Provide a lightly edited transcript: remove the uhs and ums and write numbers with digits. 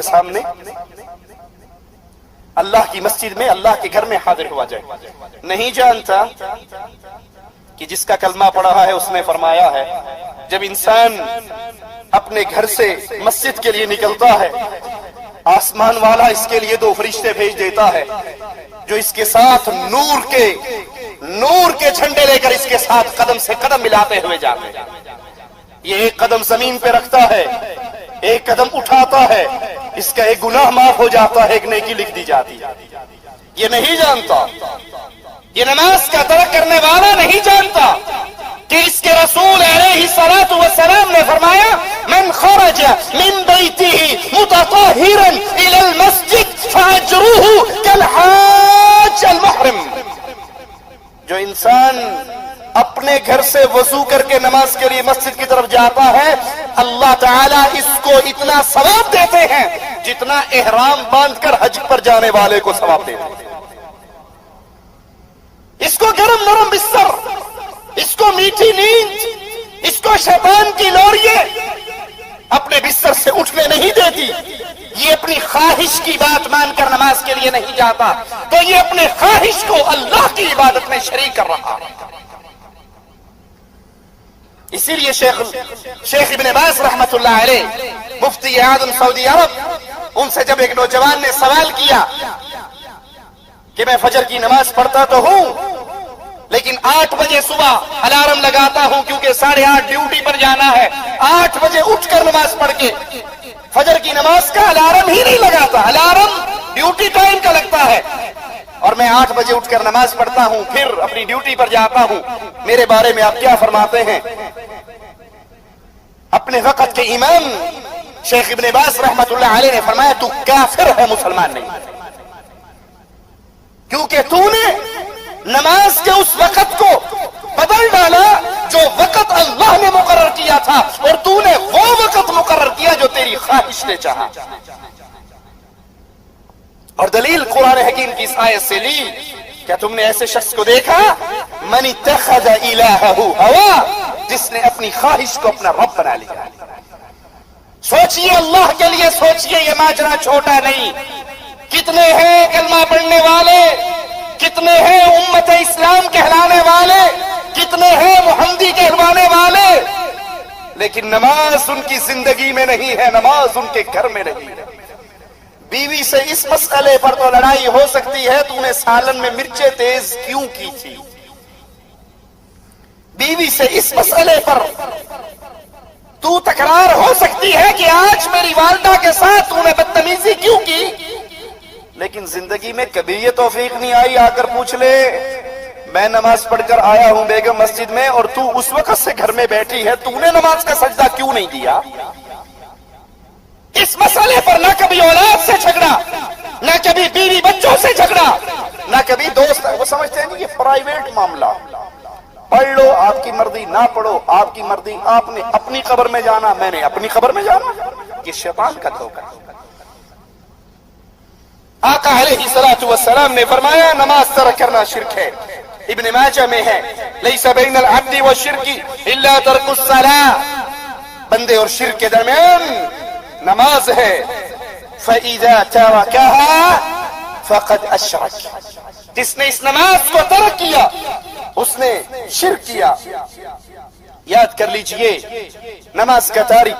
سامنے اللہ کی مسجد میں اللہ کے گھر میں حاضر ہوا جائے. نہیں جانتا کہ جس کا کلمہ پڑھا ہے اس نے فرمایا ہے جب انسان اپنے گھر سے مسجد کے لیے نکلتا ہے آسمان والا اس کے لیے 2 فرشتے بھیج دیتا ہے جو اس کے ساتھ نور کے جھنڈے لے کر اس کے ساتھ قدم سے قدم ملاتے ہوئے جاتے ہیں. یہ ایک قدم زمین پہ رکھتا ہے، ایک قدم اٹھاتا ہے، اس کا ایک گناہ معاف ہو جاتا ہے، ایک نیکی لکھ دی جاتی ہے. یہ نہیں جانتا، یہ نماز کا ترک کرنے والا نہیں جانتا کہ اس کے رسول علیہ الصلوۃ والسلام نے فرمایا من خرج من بیتہ متطہرا الی المسجد فاجرہ کالحاج المحرم. جو انسان اپنے گھر سے وضو کر کے نماز کے لیے مسجد کی طرف جاتا ہے اللہ تعالیٰ اس کو اتنا ثواب دیتے ہیں جتنا احرام باندھ کر حج پر جانے والے کو ثواب دیتے ہیں. اس کو گرم نرم بستر، اس کو میٹھی نیند، اس کو شیطان کی لوریے اپنے بستر سے اٹھنے نہیں دیتی. یہ اپنی خواہش کی بات مان کر نماز کے لیے نہیں جاتا تو یہ اپنے خواہش کو اللہ کی عبادت میں شریک کر رہا. اسی لیے شیخ ابن باز رحمت اللہ علیہ مفتی اعظم سعودی عرب، ان سے جب ایک نوجوان نے سوال کیا کہ میں فجر کی نماز پڑھتا تو ہوں لیکن 8 بجے صبح الارم لگاتا ہوں کیونکہ 8:30 ڈیوٹی پر جانا ہے، 8 بجے اٹھ کر نماز پڑھ کے فجر کی نماز کا الارم ہی نہیں لگاتا، الارم ڈیوٹی ٹائم کا لگتا ہے اور میں 8 بجے اٹھ کر نماز پڑھتا ہوں پھر اپنی ڈیوٹی پر جاتا ہوں، میرے بارے میں آپ کیا فرماتے ہیں؟ اپنے وقت کے امام شیخ ابن باز رحمت اللہ علیہ نے فرمایا تو کافر ہے، مسلمان نہیں، کیونکہ تو نے نماز کے اس وقت کو بدل ڈالا جو وقت اللہ نے مقرر کیا تھا اور تو نے وہ وقت مقرر کیا جو تیری خواہش نے چاہا. اور دلیل قرآن حکیم کی اس آیت سے لی. کیا تم نے ایسے شخص کو دیکھا من اتخذ الہہ ہوا، جس نے اپنی خواہش کو اپنا رب بنا لیا. سوچئے اللہ کے لیے سوچئے، یہ ماجرا چھوٹا نہیں. کتنے ہیں کلمہ پڑھنے والے، کتنے ہیں امت اسلام کہلانے والے، کتنے ہیں محمدی کہلوانے والے، لیکن نماز ان کی زندگی میں نہیں ہے، نماز ان کے گھر میں نہیں ہے. بیوی سے اس مسئلے پر تو لڑائی ہو سکتی ہے تو نے سالن میں مرچیں تیز کیوں کی تھی. بیوی سے اس مسئلے پر تو تکرار ہو سکتی ہے کہ آج میری والدہ کے ساتھ تو نے بدتمیزی کیوں کی، لیکن زندگی میں کبھی یہ توفیق نہیں آئی آ کر پوچھ لے میں نماز پڑھ کر آیا ہوں بیگم مسجد میں اور تو اس وقت سے گھر میں بیٹھی ہے، تو نے نماز کا سجدہ کیوں نہیں دیا. اس مسئلے پر نہ کبھی اولاد سے جھگڑا، نہ کبھی بیوی بچوں سے جھگڑا، نہ کبھی دوست. وہ سمجھتے ہیں یہ پرائیویٹ معاملہ، پڑھ لو آپ کی مرضی، نہ پڑھو آپ کی مرضی، آپ نے اپنی قبر میں جانا میں نے اپنی قبر میں جانا. یہ شیطان کا دھوکہ. آقا علیہ الصلوۃ والسلام نے فرمایا نماز ترک کرنا شرک ہے. ابن ماجہ میں ہے لیس بین العبد والشرک الا ترک الصلاۃ، بندے اور شرک کے درمیان نماز ہے. فَإِذَا تَرَكَهَا فَقَدْ أَشْرَكَ، جس نے اس نماز کو ترک کیا اس نے شرک کیا. یاد کر لیجئے نماز کا تاریخ